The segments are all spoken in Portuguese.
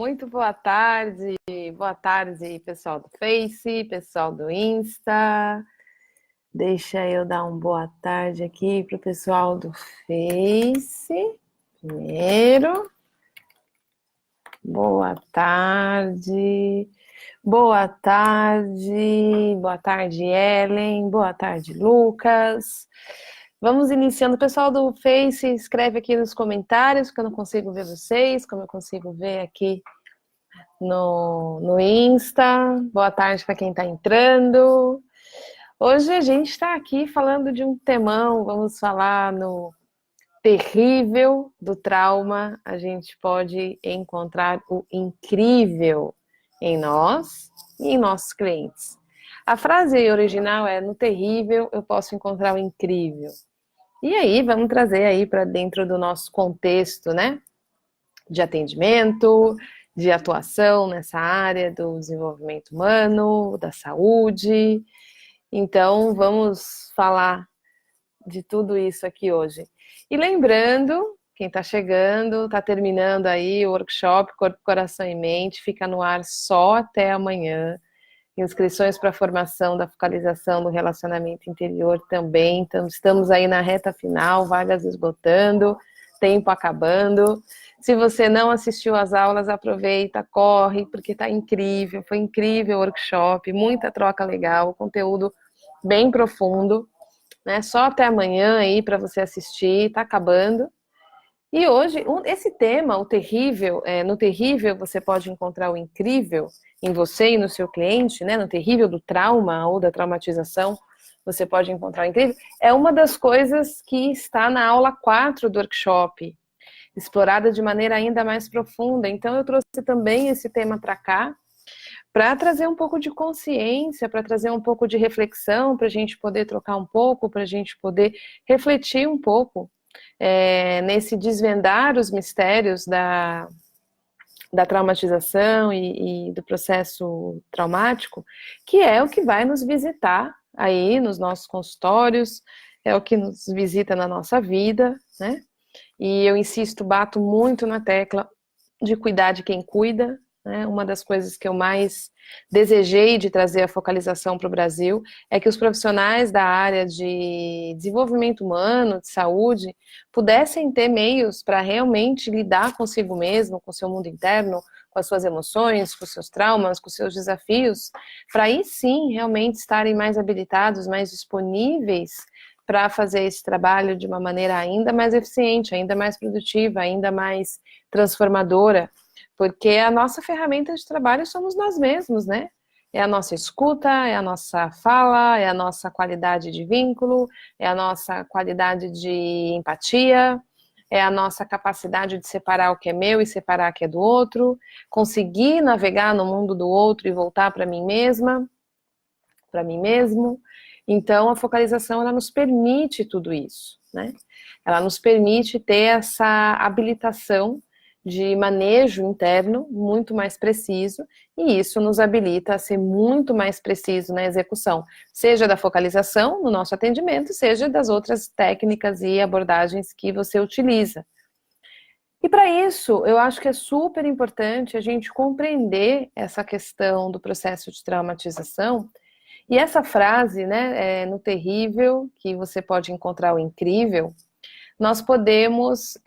Muito boa tarde, pessoal do Face, pessoal do Insta. Deixa eu dar uma boa tarde aqui para o pessoal do Face. Primeiro, boa tarde, Ellen, boa tarde, Lucas. Vamos iniciando. O pessoal do Face, escreve aqui nos comentários, que eu não consigo ver vocês, como eu consigo ver aqui no Insta. Boa tarde para quem está entrando. Hoje a gente está aqui falando de um temão, vamos falar no terrível do trauma. A gente pode encontrar o incrível em nós e em nossos clientes. A frase original é: no terrível eu posso encontrar o incrível. E aí, vamos trazer aí para dentro do nosso contexto, né? De atendimento, de atuação nessa área do desenvolvimento humano, da saúde. Então, vamos falar de tudo isso aqui hoje. E lembrando, quem está chegando, está terminando aí o workshop Corpo, Coração e Mente, fica no ar só até amanhã. Inscrições para a formação da focalização do relacionamento interior também. Então, estamos aí na reta final, vagas esgotando, tempo acabando. Se você não assistiu às aulas, aproveita, corre, porque está incrível. Foi incrível o workshop, muita troca legal, conteúdo bem profundo, né? Só até amanhã aí para você assistir, está acabando. E hoje, esse tema, o terrível, no terrível você pode encontrar o incrível em você e no seu cliente, né? No terrível do trauma ou da traumatização, você pode encontrar o incrível. É uma das coisas que está na aula 4 do workshop, explorada de maneira ainda mais profunda. Então eu trouxe também esse tema para cá, para trazer um pouco de consciência, para trazer um pouco de reflexão, para a gente poder trocar um pouco, para a gente poder refletir um pouco nesse desvendar os mistérios da traumatização e do processo traumático, que é o que vai nos visitar aí nos nossos consultórios, é o que nos visita na nossa vida, né? E eu insisto, bato muito na tecla de cuidar de quem cuida, né? Uma das coisas que eu mais desejei de trazer a focalização para o Brasil é que os profissionais da área de desenvolvimento humano, de saúde, pudessem ter meios para realmente lidar consigo mesmo, com o seu mundo interno, com as suas emoções, com os seus traumas, com os seus desafios, para aí sim realmente estarem mais habilitados, mais disponíveis para fazer esse trabalho de uma maneira ainda mais eficiente, ainda mais produtiva, ainda mais transformadora, porque a nossa ferramenta de trabalho somos nós mesmos, né? É a nossa escuta, é a nossa fala, é a nossa qualidade de vínculo, é a nossa qualidade de empatia, é a nossa capacidade de separar o que é meu e separar o que é do outro, conseguir navegar no mundo do outro e voltar para mim mesma, para mim mesmo. Então, a focalização, ela nos permite tudo isso, né? Ela nos permite ter essa habilitação de manejo interno muito mais preciso, e isso nos habilita a ser muito mais preciso na execução, seja da focalização no nosso atendimento, seja das outras técnicas e abordagens que você utiliza. E para isso, eu acho que é super importante a gente compreender essa questão do processo de traumatização. E essa frase, né, no terrível, que você pode encontrar o incrível, nós podemos...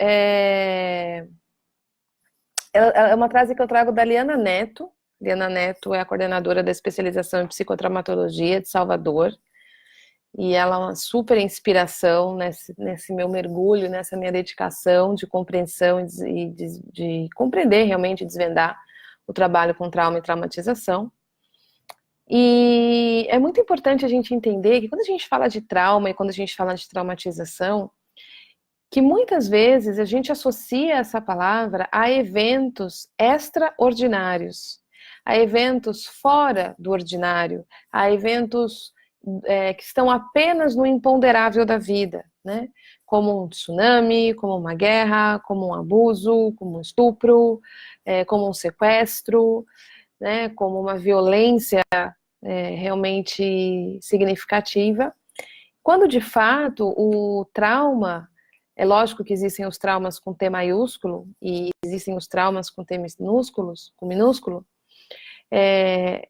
É uma frase que eu trago da Liana Neto. Liana Neto é a coordenadora da especialização em psicotraumatologia de Salvador. E ela é uma super inspiração nesse meu mergulho, nessa minha dedicação de compreensão e de compreender realmente, desvendar o trabalho com trauma e traumatização. E é muito importante a gente entender que quando a gente fala de trauma e quando a gente fala de traumatização, que muitas vezes a gente associa essa palavra a eventos extraordinários, a eventos fora do ordinário, a eventos que estão apenas no imponderável da vida, né? Como um tsunami, como uma guerra, como um abuso, como um estupro, como um sequestro, né? Como uma violência realmente significativa, quando de fato o trauma É lógico que existem os traumas com T maiúsculo e existem os traumas com T minúsculos, com minúsculo. É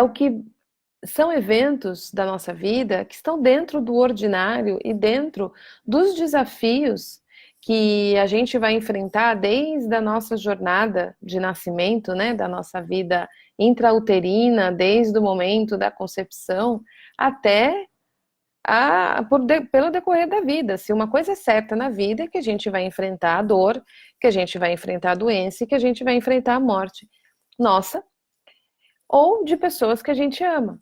o que são eventos da nossa vida que estão dentro do ordinário e dentro dos desafios que a gente vai enfrentar desde a nossa jornada de nascimento, né, da nossa vida intrauterina, desde o momento da concepção até pelo decorrer da vida. Se uma coisa é certa na vida é que a gente vai enfrentar a dor, que a gente vai enfrentar a doença e que a gente vai enfrentar a morte nossa ou de pessoas que a gente ama.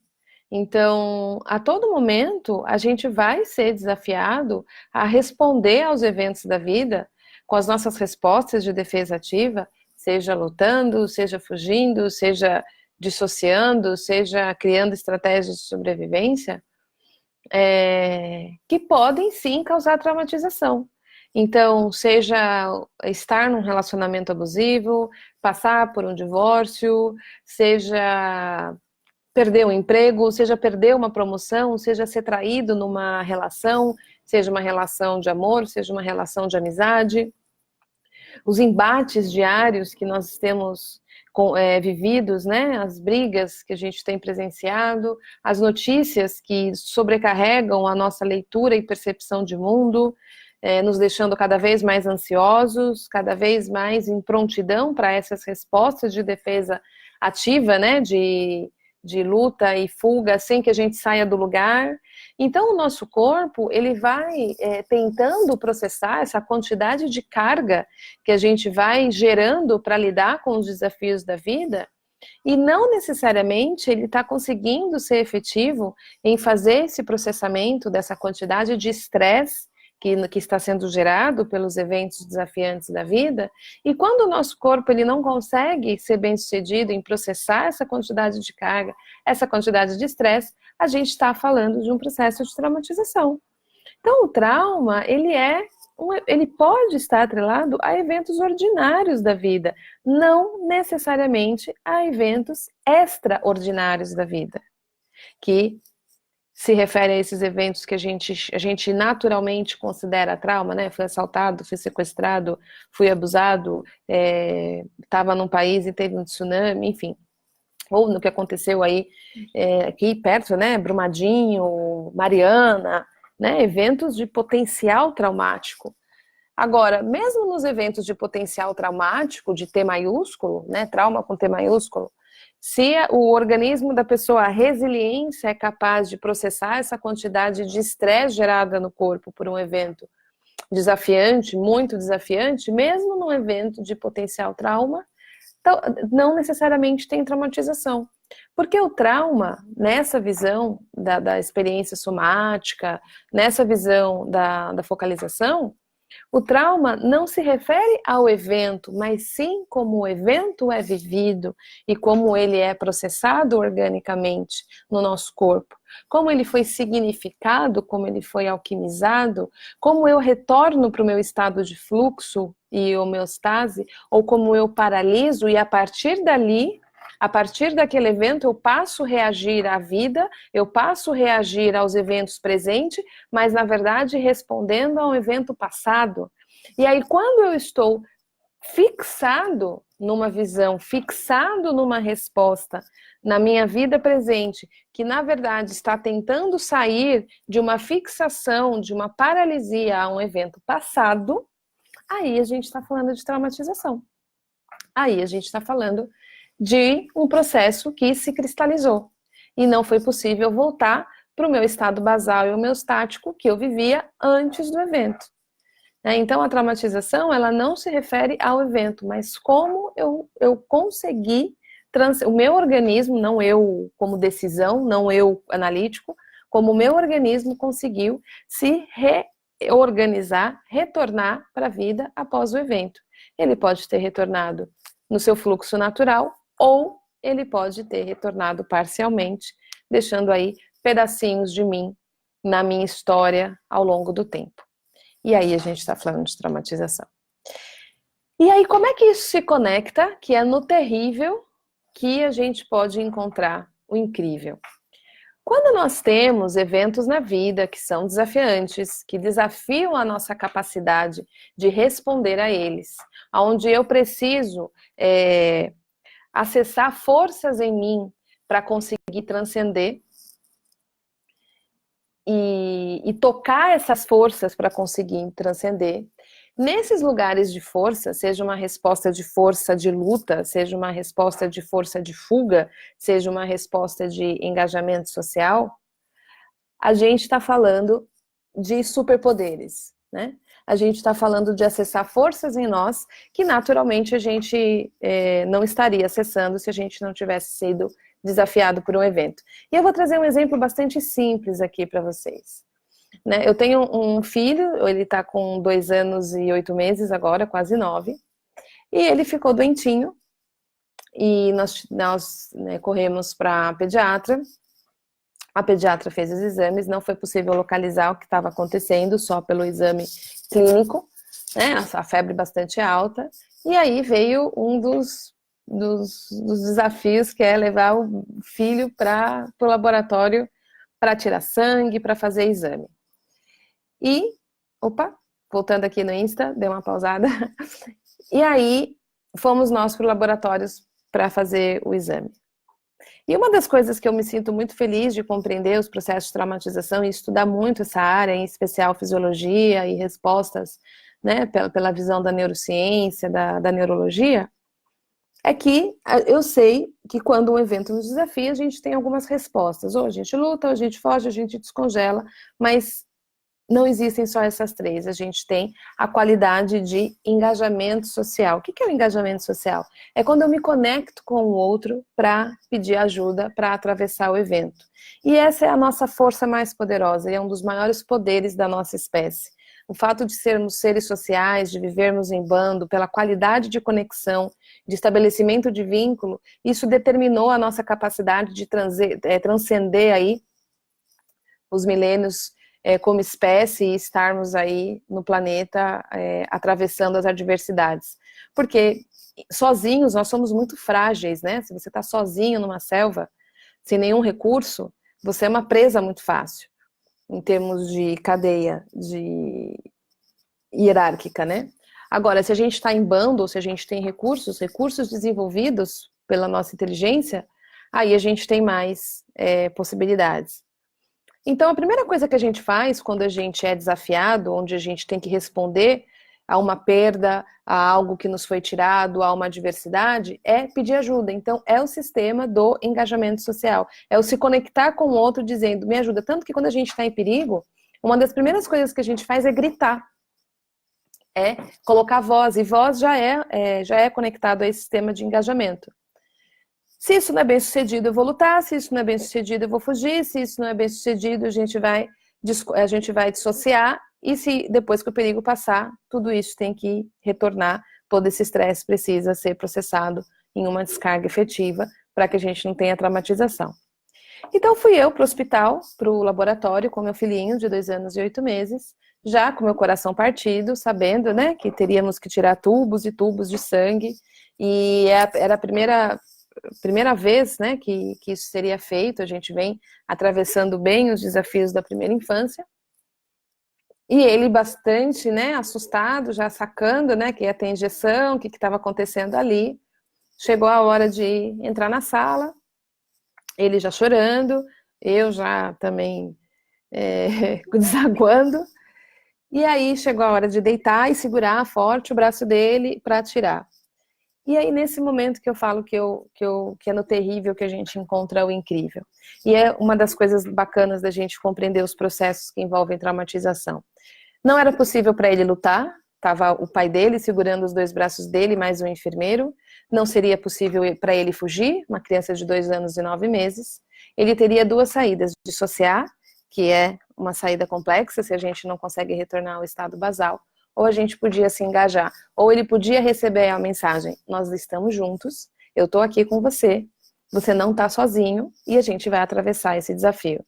Então, a todo momento, a gente vai ser desafiado a responder aos eventos da vida com as nossas respostas de defesa ativa, seja lutando, seja fugindo, seja dissociando, seja criando estratégias de sobrevivência, que podem sim causar traumatização. Então, seja estar num relacionamento abusivo, passar por um divórcio, seja perder um emprego, seja perder uma promoção, seja ser traído numa relação, seja uma relação de amor, seja uma relação de amizade. Os embates diários que nós temos vividos, né? As brigas que a gente tem presenciado, as notícias que sobrecarregam a nossa leitura e percepção de mundo, nos deixando cada vez mais ansiosos, cada vez mais em prontidão para essas respostas de defesa ativa, né? De luta e fuga sem que a gente saia do lugar. Então o nosso corpo, ele vai tentando processar essa quantidade de carga que a gente vai gerando para lidar com os desafios da vida, e não necessariamente ele está conseguindo ser efetivo em fazer esse processamento dessa quantidade de estresse que está sendo gerado pelos eventos desafiantes da vida. E quando o nosso corpo ele não consegue ser bem sucedido em processar essa quantidade de carga, essa quantidade de estresse, a gente está falando de um processo de traumatização. Então o trauma, ele pode estar atrelado a eventos ordinários da vida, não necessariamente a eventos extraordinários da vida, que se refere a esses eventos que a gente naturalmente considera trauma, né? Fui assaltado, fui sequestrado, fui abusado, estava num país e teve um tsunami, enfim. Ou no que aconteceu aí, aqui perto, né? Brumadinho, Mariana, né? Eventos de potencial traumático. Agora, mesmo nos eventos de potencial traumático, de T maiúsculo, né? Trauma com T maiúsculo, se o organismo da pessoa, a resiliência, é capaz de processar essa quantidade de estresse gerada no corpo por um evento desafiante, muito desafiante, mesmo num evento de potencial trauma, não necessariamente tem traumatização. Porque o trauma, nessa visão da experiência somática, nessa visão da focalização, o trauma não se refere ao evento, mas sim como o evento é vivido e como ele é processado organicamente no nosso corpo. Como ele foi significado, como ele foi alquimizado, como eu retorno para o meu estado de fluxo e homeostase, ou como eu paraliso e a partir dali, a partir daquele evento, eu passo a reagir à vida, eu passo a reagir aos eventos presentes, mas na verdade respondendo a um evento passado. E aí quando eu estou fixado numa visão, fixado numa resposta na minha vida presente, que na verdade está tentando sair de uma fixação, de uma paralisia a um evento passado, aí a gente está falando de traumatização. Aí a gente está falando de um processo que se cristalizou e não foi possível voltar para o meu estado basal e homeostático que eu vivia antes do evento. Então a traumatização, ela não se refere ao evento, mas como eu consegui, o meu organismo, não eu como decisão, não eu analítico, como o meu organismo conseguiu se reorganizar, retornar para a vida após o evento. Ele pode ter retornado no seu fluxo natural, ou ele pode ter retornado parcialmente, deixando aí pedacinhos de mim na minha história ao longo do tempo. E aí a gente está falando de traumatização. E aí como é que isso se conecta, que é no terrível que a gente pode encontrar o incrível? Quando nós temos eventos na vida que são desafiantes, que desafiam a nossa capacidade de responder a eles, onde eu preciso acessar forças em mim para conseguir transcender e tocar essas forças para conseguir transcender. Nesses lugares de força, seja uma resposta de força de luta, seja uma resposta de força de fuga, seja uma resposta de engajamento social, a gente está falando de superpoderes, né? A gente está falando de acessar forças em nós que naturalmente a gente não estaria acessando se a gente não tivesse sido desafiado por um evento. E eu vou trazer um exemplo bastante simples aqui para vocês. Né? Eu tenho um filho, ele está com 2 anos e 8 meses agora, quase 9, e ele ficou doentinho, e nós corremos para a pediatra fez os exames, não foi possível localizar o que estava acontecendo, só pelo exame clínico, né? A febre bastante alta, e aí veio um dos desafios, que é levar o filho para o laboratório para tirar sangue, para fazer exame. E, voltando aqui no Insta, dei uma pausada, e aí fomos nós para o laboratório para fazer o exame. E uma das coisas que eu me sinto muito feliz de compreender os processos de traumatização e estudar muito essa área, em especial fisiologia e respostas, né, pela visão da neurociência, da neurologia, é que eu sei que quando um evento nos desafia, a gente tem algumas respostas. Ou a gente luta, ou a gente foge, ou a gente descongela, mas não existem só essas 3, a gente tem a qualidade de engajamento social. O que é o engajamento social? É quando eu me conecto com o outro para pedir ajuda, para atravessar o evento. E essa é a nossa força mais poderosa, e é um dos maiores poderes da nossa espécie. O fato de sermos seres sociais, de vivermos em bando, pela qualidade de conexão, de estabelecimento de vínculo, isso determinou a nossa capacidade de transcender aí os milênios como espécie e estarmos aí no planeta atravessando as adversidades. Porque sozinhos nós somos muito frágeis, né? Se você está sozinho numa selva, sem nenhum recurso, você é uma presa muito fácil, em termos de cadeia hierárquica, né? Agora, se a gente está em bando, ou se a gente tem recursos desenvolvidos pela nossa inteligência, aí a gente tem mais possibilidades. Então, a primeira coisa que a gente faz quando a gente é desafiado, onde a gente tem que responder a uma perda, a algo que nos foi tirado, a uma adversidade, é pedir ajuda. Então, é o sistema do engajamento social. É o se conectar com o outro dizendo, me ajuda. Tanto que quando a gente está em perigo, uma das primeiras coisas que a gente faz é gritar. É colocar voz. E voz já é conectado a esse sistema de engajamento. Se isso não é bem sucedido, eu vou lutar. Se isso não é bem sucedido, eu vou fugir. Se isso não é bem sucedido, a gente vai dissociar. E se depois que o perigo passar, tudo isso tem que retornar. Todo esse estresse precisa ser processado em uma descarga efetiva para que a gente não tenha traumatização. Então fui eu para o hospital, para o laboratório com meu filhinho de 2 anos e 8 meses, já com meu coração partido, sabendo, né, que teríamos que tirar tubos e tubos de sangue. E era a primeira vez, né, que isso seria feito. A gente vem atravessando bem os desafios da primeira infância. E ele bastante, né, assustado, já sacando, né, que ia ter injeção, o que estava acontecendo ali. Chegou a hora de entrar na sala, ele já chorando, eu já também desaguando. E aí chegou a hora de deitar e segurar forte o braço dele para tirar. E aí, nesse momento que eu falo que é no terrível que a gente encontra o incrível. E é uma das coisas bacanas da gente compreender os processos que envolvem traumatização. Não era possível para ele lutar, estava o pai dele segurando os 2 braços dele, mais um enfermeiro. Não seria possível para ele fugir, uma criança de 2 anos e 9 meses. Ele teria 2 saídas: dissociar, que é uma saída complexa, se a gente não consegue retornar ao estado basal, ou a gente podia se engajar, ou ele podia receber a mensagem, nós estamos juntos, eu estou aqui com você, você não está sozinho, e a gente vai atravessar esse desafio.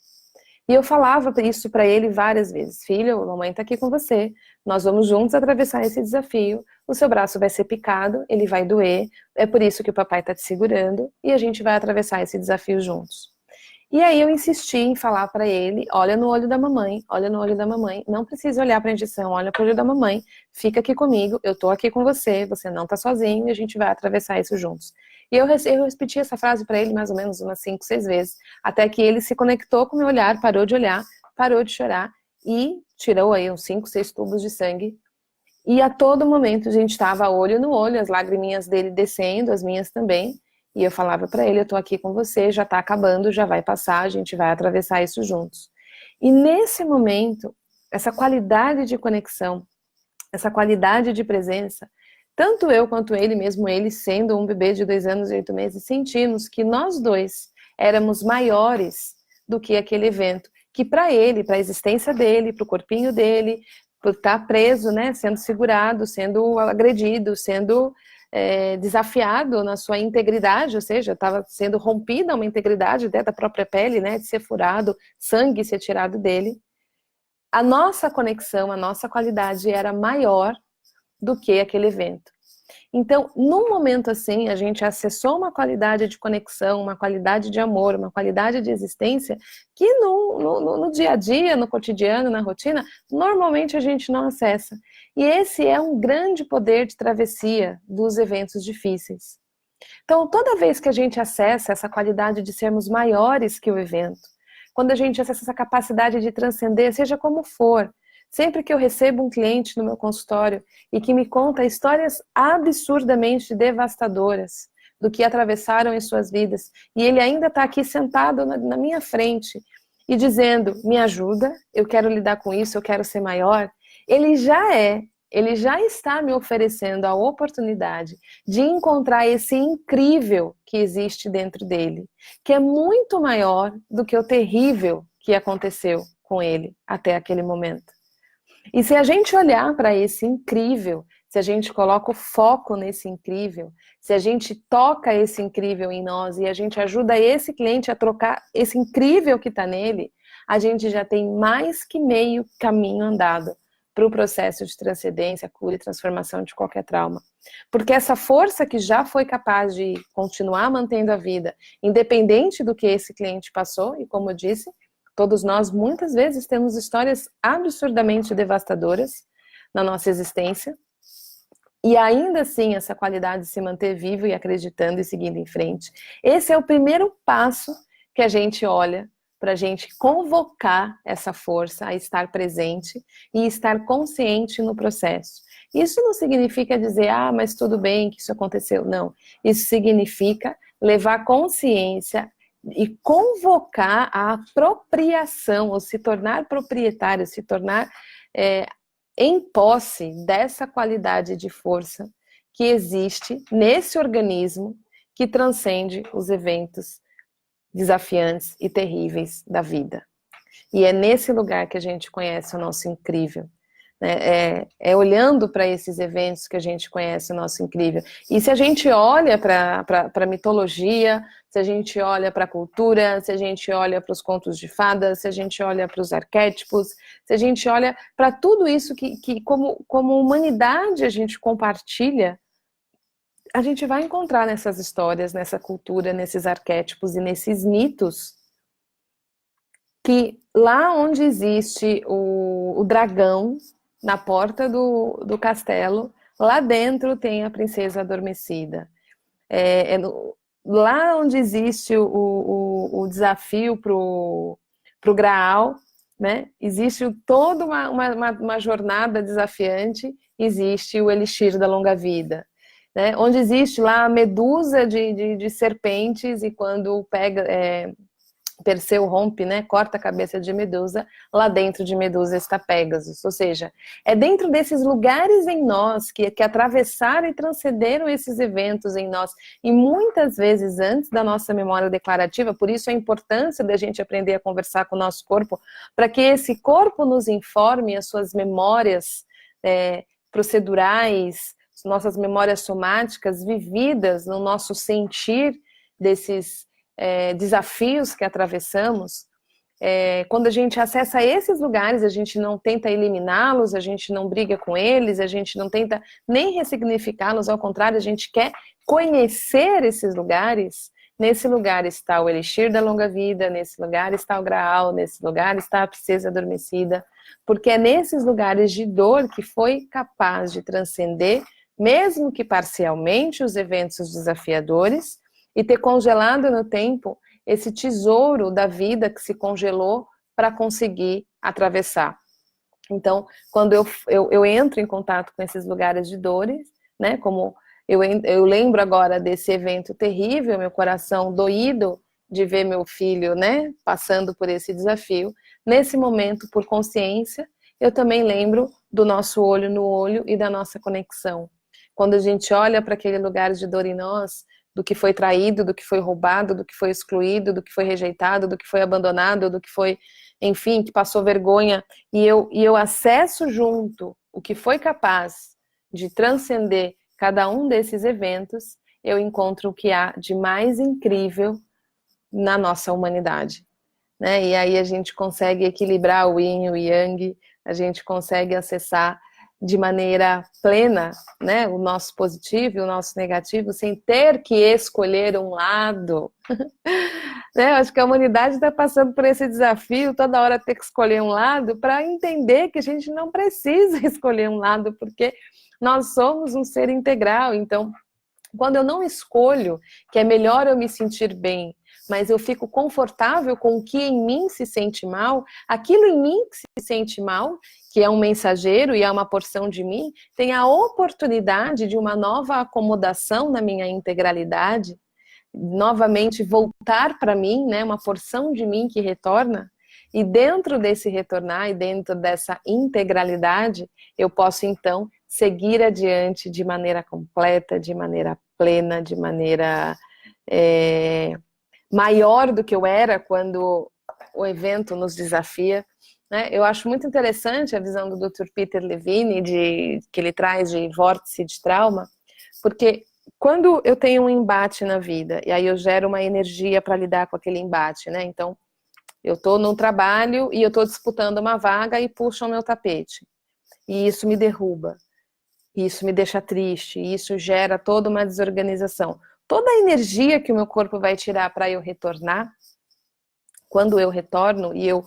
E eu falava isso para ele várias vezes, filho, a mamãe está aqui com você, nós vamos juntos atravessar esse desafio, o seu braço vai ser picado, ele vai doer, é por isso que o papai está te segurando, e a gente vai atravessar esse desafio juntos. E aí eu insisti em falar para ele, olha no olho da mamãe, olha no olho da mamãe, não precisa olhar para a injeção, olha para o olho da mamãe, fica aqui comigo, eu tô aqui com você, você não tá sozinho e a gente vai atravessar isso juntos. E eu repeti essa frase para ele mais ou menos umas 5, 6 vezes, até que ele se conectou com o meu olhar, parou de chorar e tirou aí uns 5, 6 tubos de sangue. E a todo momento a gente estava olho no olho, as lagriminhas dele descendo, as minhas também. E eu falava para ele, eu tô aqui com você, já tá acabando, já vai passar, a gente vai atravessar isso juntos. E nesse momento, essa qualidade de conexão, essa qualidade de presença, tanto eu quanto ele, mesmo ele sendo um bebê de 2 anos e 8 meses, sentimos que nós dois éramos maiores do que aquele evento, que para ele, para a existência dele, para o corpinho dele, por estar preso, né, sendo segurado, sendo agredido, sendo desafiado na sua integridade, ou seja, estava sendo rompida uma integridade da própria pele, né, de ser furado, sangue ser tirado dele. A nossa conexão, a nossa qualidade era maior do que aquele evento. Então, num momento assim, a gente acessou uma qualidade de conexão, uma qualidade de amor, uma qualidade de existência que no dia a dia, no cotidiano, na rotina, normalmente a gente não acessa. E esse é um grande poder de travessia dos eventos difíceis. Então, toda vez que a gente acessa essa qualidade de sermos maiores que o evento, quando a gente acessa essa capacidade de transcender, seja como for, sempre que eu recebo um cliente no meu consultório e que me conta histórias absurdamente devastadoras do que atravessaram em suas vidas, e ele ainda está aqui sentado na minha frente e dizendo, me ajuda, eu quero lidar com isso, eu quero ser maior, ele já está me oferecendo a oportunidade de encontrar esse incrível que existe dentro dele, que é muito maior do que o terrível que aconteceu com ele até aquele momento. E se a gente olhar para esse incrível, se a gente coloca o foco nesse incrível, se a gente toca esse incrível em nós e a gente ajuda esse cliente a trocar esse incrível que está nele, a gente já tem mais que meio caminho andado para o processo de transcendência, cura e transformação de qualquer trauma. Porque essa força que já foi capaz de continuar mantendo a vida, independente do que esse cliente passou, e como eu disse, todos nós, muitas vezes, temos histórias absurdamente devastadoras na nossa existência. E ainda assim, essa qualidade de se manter vivo e acreditando e seguindo em frente. Esse é o primeiro passo que a gente olha para a gente convocar essa força a estar presente e estar consciente no processo. Isso não significa dizer, mas tudo bem que isso aconteceu. Não. Isso significa levar consciência e convocar a apropriação, ou se tornar proprietário, se tornar em posse dessa qualidade de força que existe nesse organismo que transcende os eventos desafiantes e terríveis da vida. E é nesse lugar que a gente conhece o nosso incrível. É olhando para esses eventos que a gente conhece o nosso incrível. E se a gente olha para a mitologia, se a gente olha para a cultura, se a gente olha para os contos de fadas, se a gente olha para os arquétipos, se a gente olha para tudo isso que como humanidade a gente compartilha, a gente vai encontrar nessas histórias, nessa cultura, nesses arquétipos e nesses mitos que lá onde existe o dragão, na porta do castelo, lá dentro tem a princesa adormecida. Lá onde existe o desafio para o Graal, né? Existe toda uma jornada desafiante, existe o elixir da longa vida. Né? Onde existe lá a medusa de serpentes e quando pega... Perseu rompe, né, corta a cabeça de Medusa, lá dentro de Medusa está Pégasus, ou seja, é dentro desses lugares em nós que atravessaram e transcenderam esses eventos em nós, e muitas vezes antes da nossa memória declarativa, por isso a importância da gente aprender a conversar com o nosso corpo, para que esse corpo nos informe as suas memórias procedurais, nossas memórias somáticas vividas no nosso sentir desses desafios que atravessamos, quando a gente acessa esses lugares, a gente não tenta eliminá-los, a gente não briga com eles, a gente não tenta nem ressignificá-los, ao contrário, a gente quer conhecer esses lugares, nesse lugar está o elixir da longa vida, nesse lugar está o Graal, nesse lugar está a princesa adormecida, porque é nesses lugares de dor que foi capaz de transcender, mesmo que parcialmente, os eventos desafiadores e ter congelado no tempo esse tesouro da vida que se congelou para conseguir atravessar. Então, quando eu entro em contato com esses lugares de dores, né, como eu lembro agora desse evento terrível, meu coração doído de ver meu filho, né, passando por esse desafio, nesse momento, por consciência, eu também lembro do nosso olho no olho e da nossa conexão. Quando a gente olha para aquele lugar de dor em nós, do que foi traído, do que foi roubado, do que foi excluído, do que foi rejeitado, do que foi abandonado, do que foi, enfim, que passou vergonha, e eu acesso junto o que foi capaz de transcender cada um desses eventos, eu encontro o que há de mais incrível na nossa humanidade, né? E aí a gente consegue equilibrar o yin e o yang, a gente consegue acessar de maneira plena, né, o nosso positivo e o nosso negativo, sem ter que escolher um lado. Né? Eu acho que a humanidade está passando por esse desafio, toda hora ter que escolher um lado, para entender que a gente não precisa escolher um lado, porque nós somos um ser integral. Então, quando eu não escolho que é melhor eu me sentir bem, mas eu fico confortável com o que em mim se sente mal, aquilo em mim que se sente mal, que é um mensageiro e é uma porção de mim, tem a oportunidade de uma nova acomodação na minha integralidade, novamente voltar para mim, né, uma porção de mim que retorna, e dentro desse retornar e dentro dessa integralidade, eu posso então seguir adiante de maneira completa, de maneira plena, de maneira maior do que eu era quando o evento nos desafia. Né? Eu acho muito interessante a visão do Dr. Peter Levine, que ele traz de vórtice de trauma, porque quando eu tenho um embate na vida, e aí eu gero uma energia para lidar com aquele embate, né? Então, eu estou num trabalho e eu estou disputando uma vaga e puxam o meu tapete. E isso me derruba. Isso me deixa triste. Isso gera toda uma desorganização. Toda a energia que o meu corpo vai tirar para eu retornar, quando eu retorno e eu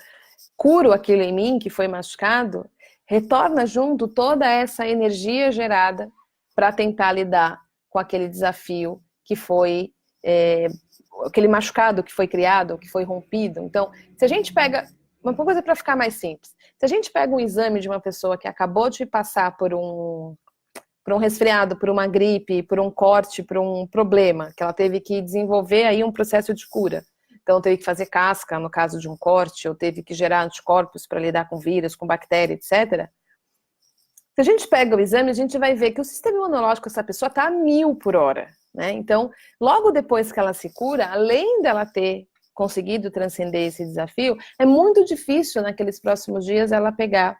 curo aquilo em mim que foi machucado, retorna junto toda essa energia gerada para tentar lidar com aquele desafio que foi aquele machucado que foi criado, que foi rompido. Então, se a gente pega uma coisa para ficar mais simples, se a gente pega um exame de uma pessoa que acabou de passar por um resfriado, por uma gripe, por um corte, por um problema, que ela teve que desenvolver aí um processo de cura. Então, teve que fazer casca no caso de um corte, ou teve que gerar anticorpos para lidar com vírus, com bactéria, etc. Se a gente pega o exame, a gente vai ver que o sistema imunológico dessa pessoa está a 1000 por hora. Né? Então, logo depois que ela se cura, além dela ter conseguido transcender esse desafio, é muito difícil naqueles próximos dias ela pegar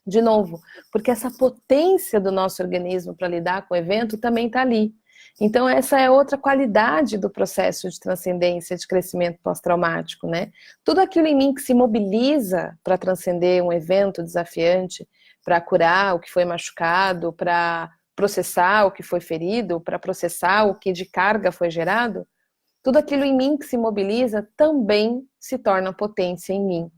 de novo, porque essa potência do nosso organismo para lidar com o evento também está ali. Então, essa é outra qualidade do processo de transcendência, de crescimento pós-traumático, né? Tudo aquilo em mim que se mobiliza para transcender um evento desafiante, para curar o que foi machucado, para processar o que foi ferido, para processar o que de carga foi gerado, tudo aquilo em mim que se mobiliza também se torna potência em mim.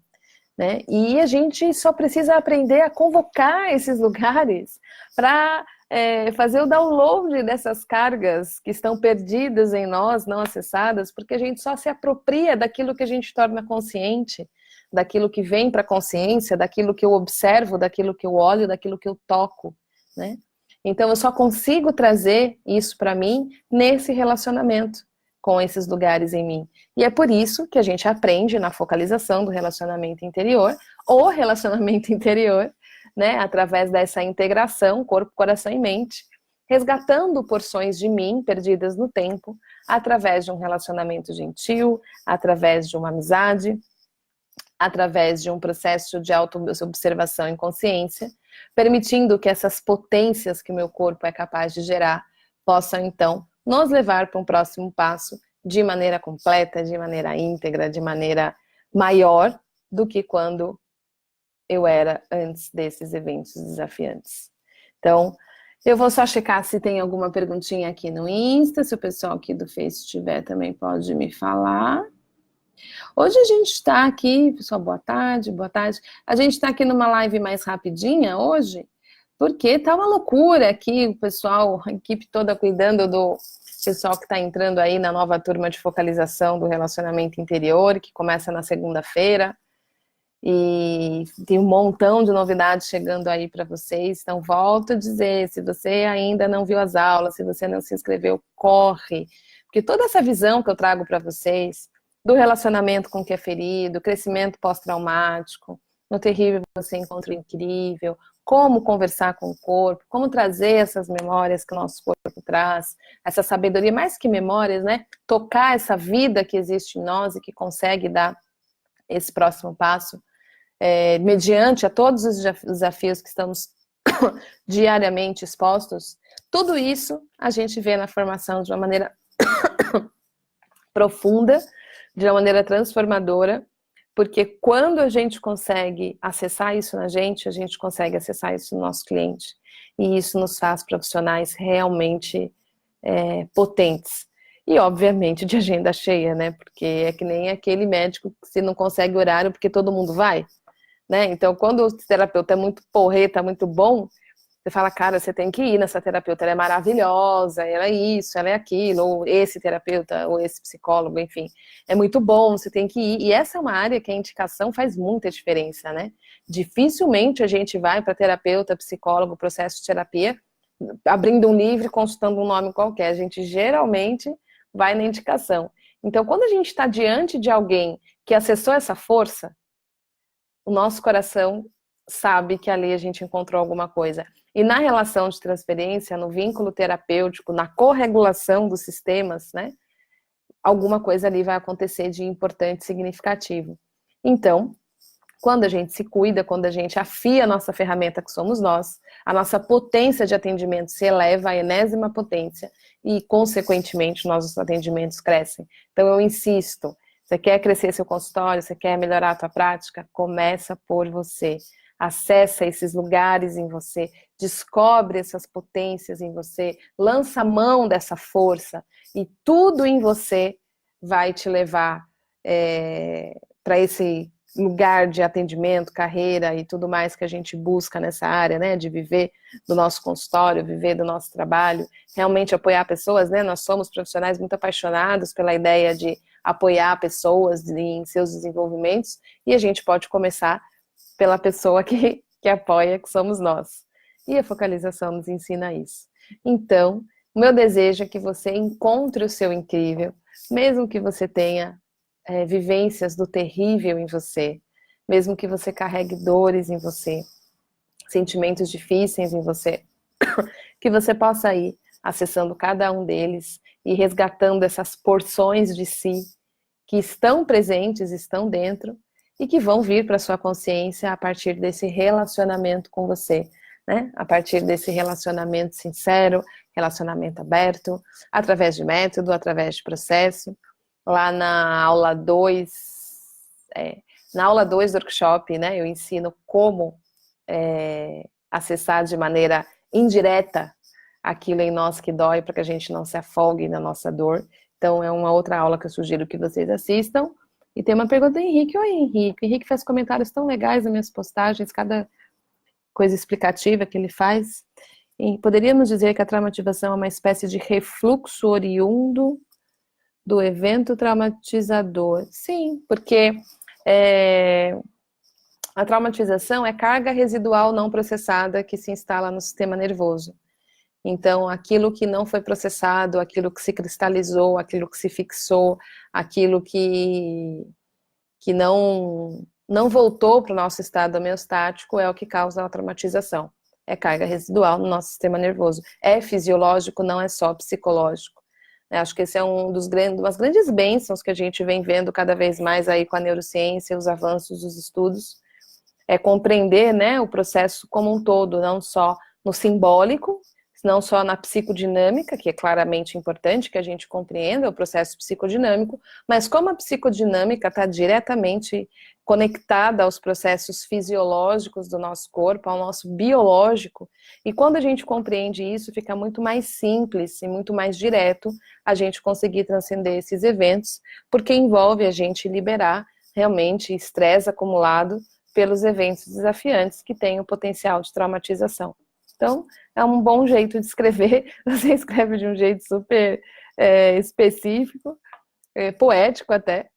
Né? E a gente só precisa aprender a convocar esses lugares para fazer o download dessas cargas que estão perdidas em nós, não acessadas, porque a gente só se apropria daquilo que a gente torna consciente, daquilo que vem para a consciência, daquilo que eu observo, daquilo que eu olho, daquilo que eu toco, né? Então eu só consigo trazer isso para mim nesse relacionamento com esses lugares em mim. E é por isso que a gente aprende na focalização do relacionamento interior, o relacionamento interior, né, através dessa integração corpo, coração e mente, resgatando porções de mim perdidas no tempo, através de um relacionamento gentil, através de uma amizade, através de um processo de auto-observação e consciência, permitindo que essas potências que o meu corpo é capaz de gerar possam, então, nos levar para um próximo passo de maneira completa, de maneira íntegra, de maneira maior do que quando eu era antes desses eventos desafiantes. Então, Eu vou só checar se tem alguma perguntinha aqui no Insta, se o pessoal aqui do Face tiver também pode me falar. Hoje a gente está aqui, pessoal, boa tarde, boa tarde. A gente está aqui numa live mais rapidinha hoje, porque tá uma loucura aqui, o pessoal, a equipe toda cuidando do pessoal que está entrando aí na nova turma de focalização do relacionamento interior, que começa na segunda-feira. E tem um montão de novidades chegando aí para vocês. Então, volto a dizer, se você ainda não viu as aulas, se você não se inscreveu, corre. Porque toda essa visão que eu trago para vocês, do relacionamento com o que é ferido, crescimento pós-traumático, no terrível você encontra o incrível, como conversar com o corpo, como trazer essas memórias que o nosso corpo traz, essa sabedoria, mais que memórias, né? Tocar essa vida que existe em nós e que consegue dar esse próximo passo, mediante a todos os desafios que estamos diariamente expostos, tudo isso a gente vê na formação de uma maneira profunda, de uma maneira transformadora, porque quando a gente consegue acessar isso na gente, a gente consegue acessar isso no nosso cliente. E isso nos faz profissionais realmente potentes. E, obviamente, de agenda cheia, né? Porque é que nem aquele médico que se não consegue horário porque todo mundo vai, né? Então, quando o terapeuta é muito porreta, muito bom, você fala, cara, você tem que ir nessa terapeuta, ela é maravilhosa, ela é isso, ela é aquilo, ou esse terapeuta, ou esse psicólogo, enfim. É muito bom, você tem que ir. E essa é uma área que a indicação faz muita diferença, né? Dificilmente a gente vai para terapeuta, psicólogo, processo de terapia, abrindo um livro e consultando um nome qualquer. A gente geralmente vai na indicação. Então, quando a gente está diante de alguém que acessou essa força, o nosso coração sabe que ali a gente encontrou alguma coisa. E na relação de transferência, no vínculo terapêutico, na corregulação dos sistemas, né? Alguma coisa ali vai acontecer de importante e significativo. Então, quando a gente se cuida, quando a gente afia a nossa ferramenta que somos nós, a nossa potência de atendimento se eleva à enésima potência e, consequentemente, nossos atendimentos crescem. Então, eu insisto, você quer crescer seu consultório, você quer melhorar a tua prática? Começa por você. Acessa esses lugares em você, descobre essas potências em você, lança a mão dessa força e tudo em você vai te levar para esse lugar de atendimento, carreira e tudo mais que a gente busca nessa área, né, de viver do nosso consultório, viver do nosso trabalho, realmente apoiar pessoas, né, nós somos profissionais muito apaixonados pela ideia de apoiar pessoas em seus desenvolvimentos e a gente pode começar pela pessoa que apoia, que somos nós. E a focalização nos ensina isso. Então, o meu desejo é que você encontre o seu incrível, mesmo que você tenha vivências do terrível em você, mesmo que você carregue dores em você, sentimentos difíceis em você, que você possa ir acessando cada um deles e resgatando essas porções de si que estão presentes, estão dentro e que vão vir para sua consciência a partir desse relacionamento com você, né? A partir desse relacionamento sincero, relacionamento aberto, através de método, através de processo. Lá na aula 2, na aula 2 do workshop, né, eu ensino como acessar de maneira indireta aquilo em nós que dói, para que a gente não se afogue na nossa dor. Então, é uma outra aula que eu sugiro que vocês assistam. E tem uma pergunta do Henrique. Oi, Henrique. O Henrique faz comentários tão legais nas minhas postagens, cada coisa explicativa que ele faz. E poderíamos dizer que a traumatização é uma espécie de refluxo oriundo do evento traumatizador. Sim, porque a traumatização é carga residual não processada que se instala no sistema nervoso. Então, aquilo que não foi processado, aquilo que se cristalizou, aquilo que se fixou, aquilo que não voltou para o nosso estado homeostático é o que causa a traumatização. É carga residual no nosso sistema nervoso. É fisiológico, não é só psicológico. Acho que esse é umas grandes bênçãos que a gente vem vendo cada vez mais aí com a neurociência, os avanços, os estudos. É compreender, né, o processo como um todo, não só no simbólico, não só na psicodinâmica, que é claramente importante que a gente compreenda o processo psicodinâmico, mas como a psicodinâmica está diretamente conectada aos processos fisiológicos do nosso corpo, ao nosso biológico, e quando a gente compreende isso, fica muito mais simples e muito mais direto a gente conseguir transcender esses eventos, porque envolve a gente liberar realmente estresse acumulado pelos eventos desafiantes que têm o potencial de traumatização. Então, é um bom jeito de escrever, você escreve de um jeito super específico, poético até,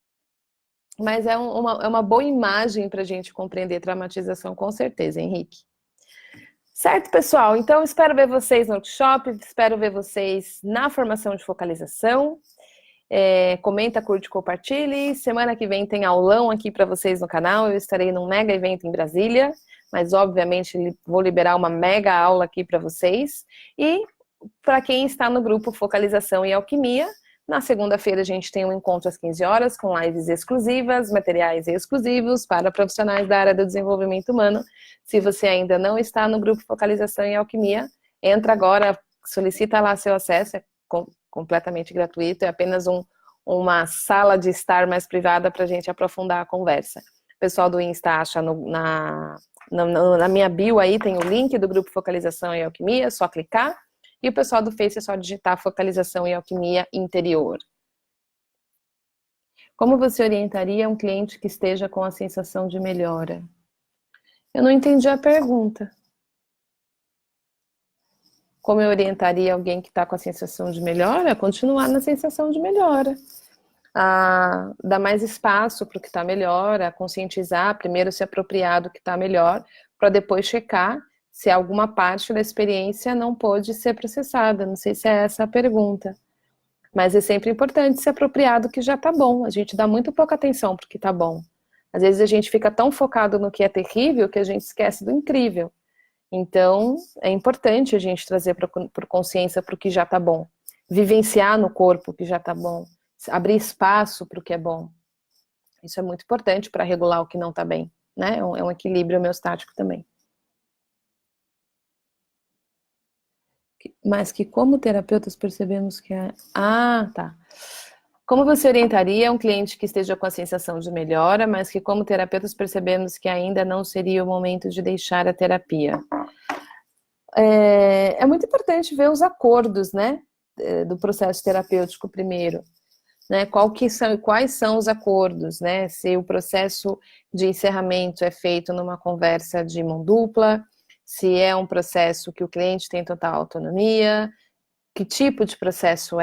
mas é uma boa imagem para a gente compreender traumatização, com certeza, Henrique. Certo, pessoal? Então, espero ver vocês no workshop, espero ver vocês na formação de focalização. Comenta, curte, compartilhe. Semana que vem tem aulão aqui para vocês no canal. Eu estarei num mega evento em Brasília, mas obviamente vou liberar uma mega aula aqui para vocês. E para quem está no grupo Focalização e Alquimia, na segunda-feira a gente tem um encontro às 15 horas com lives exclusivas, materiais exclusivos para profissionais da área do desenvolvimento humano. Se você ainda não está no grupo Focalização e Alquimia, entra agora, solicita lá seu acesso, é completamente gratuito, é apenas uma sala de estar mais privada para a gente aprofundar a conversa. O pessoal do Insta acha na minha bio aí, tem o link do grupo Focalização e Alquimia, é só clicar. E o pessoal do Face é só digitar Focalização e Alquimia Interior. Como você orientaria um cliente que esteja com a sensação de melhora? Eu não entendi a pergunta. Como eu orientaria alguém que está com a sensação de melhora? Continuar na sensação de melhora. Dar mais espaço para o que está melhor, a conscientizar, primeiro se apropriar do que está melhor, para depois checar se alguma parte da experiência não pôde ser processada. Não sei se é essa a pergunta. Mas é sempre importante se apropriar do que já está bom. A gente dá muito pouca atenção para o que está bom. Às vezes a gente fica tão focado no que é terrível que a gente esquece do incrível. Então, é importante a gente trazer para consciência para o que já está bom. Vivenciar no corpo o que já está bom. Abrir espaço para o que é bom. Isso é muito importante para regular o que não está bem, né? É um equilíbrio homeostático também. Mas que como terapeutas percebemos que tá. Como você orientaria um cliente que esteja com a sensação de melhora, mas que como terapeutas percebemos que ainda não seria o momento de deixar a terapia? É muito importante ver os acordos, né, do processo terapêutico primeiro. Né, quais são os acordos, né? Se o processo de encerramento é feito numa conversa de mão dupla, se é um processo que o cliente tem total autonomia, que tipo de processo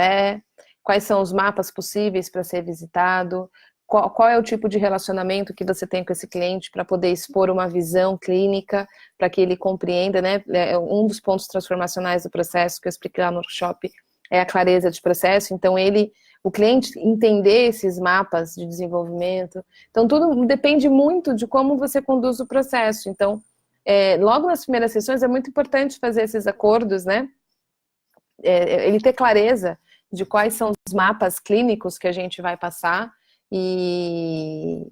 quais são os mapas possíveis para ser visitado, qual é o tipo de relacionamento que você tem com esse cliente para poder expor uma visão clínica, para que ele compreenda, né? Um dos pontos transformacionais do processo que eu expliquei lá no workshop é a clareza de processo, então o cliente entender esses mapas de desenvolvimento. Então, tudo depende muito de como você conduz o processo. Então, logo nas primeiras sessões é muito importante fazer esses acordos, né? Ele ter clareza de quais são os mapas clínicos que a gente vai passar e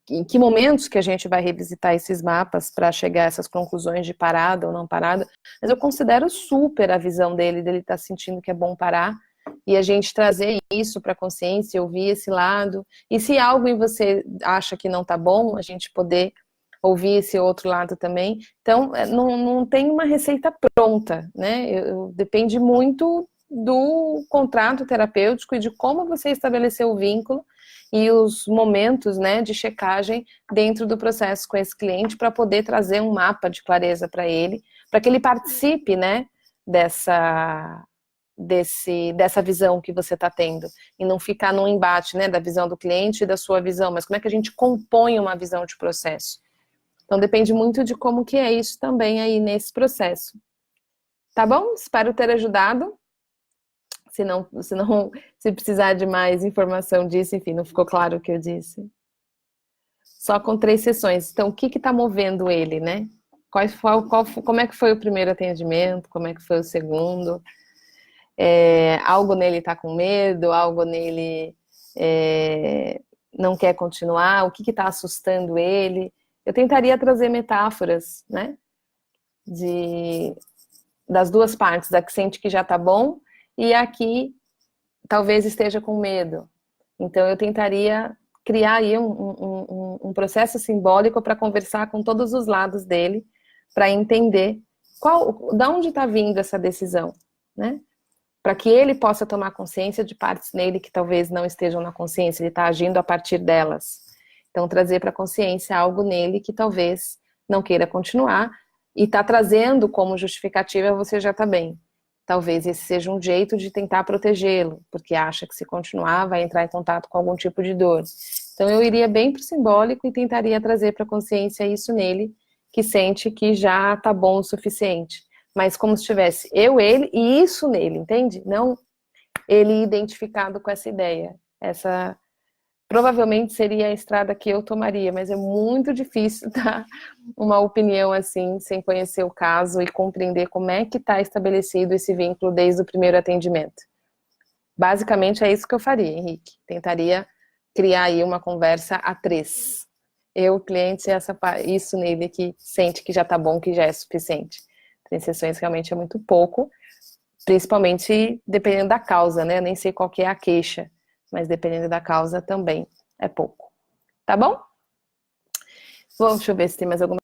em que momentos que a gente vai revisitar esses mapas para chegar a essas conclusões de parada ou não parada. Mas eu considero super a visão dele estar sentindo que é bom parar e a gente trazer isso para a consciência, ouvir esse lado. E se algo em você acha que não está bom, a gente poder ouvir esse outro lado também. Então, não tem uma receita pronta, né? Depende muito do contrato terapêutico e de como você estabeleceu o vínculo e os momentos, né, de checagem dentro do processo com esse cliente para poder trazer um mapa de clareza para ele, para que ele participe, né, dessa visão que você está tendo e não ficar num embate, né, da visão do cliente e da sua visão, mas como é que a gente compõe uma visão de processo. Então depende muito de como que é isso também aí nesse processo. Tá bom? Espero ter ajudado. Se precisar de mais informação disso, enfim, não ficou claro o que eu disse. Só com 3 sessões. Então, o que está movendo ele, né? Como é que foi o primeiro atendimento? Como é que foi o segundo? Algo nele está com medo? Algo nele não quer continuar? O que está assustando ele? Eu tentaria trazer metáforas, né? das duas partes, a que sente que já tá bom e a que talvez esteja com medo. Então eu tentaria criar aí um processo simbólico para conversar com todos os lados dele, para entender da onde está vindo essa decisão, né? Para que ele possa tomar consciência de partes nele que talvez não estejam na consciência, ele está agindo a partir delas. Então, trazer para a consciência algo nele que talvez não queira continuar e está trazendo como justificativa você já está bem. Talvez esse seja um jeito de tentar protegê-lo, porque acha que se continuar vai entrar em contato com algum tipo de dor. Então, eu iria bem para o simbólico e tentaria trazer para a consciência isso nele, que sente que já está bom o suficiente. Mas como se tivesse eu, ele e isso nele, entende? Não ele identificado com essa ideia. Essa provavelmente seria a estrada que eu tomaria, mas é muito difícil dar uma opinião assim, sem conhecer o caso e compreender como é que está estabelecido esse vínculo desde o primeiro atendimento. Basicamente é isso que eu faria, Henrique. Tentaria criar aí uma conversa a três. Eu, o cliente, isso nele que sente que já está bom, que já é suficiente. 3 sessões realmente é muito pouco, principalmente dependendo da causa, né? Eu nem sei qual que é a queixa, mas dependendo da causa também é pouco. Tá bom? Bom, deixa eu ver se tem mais alguma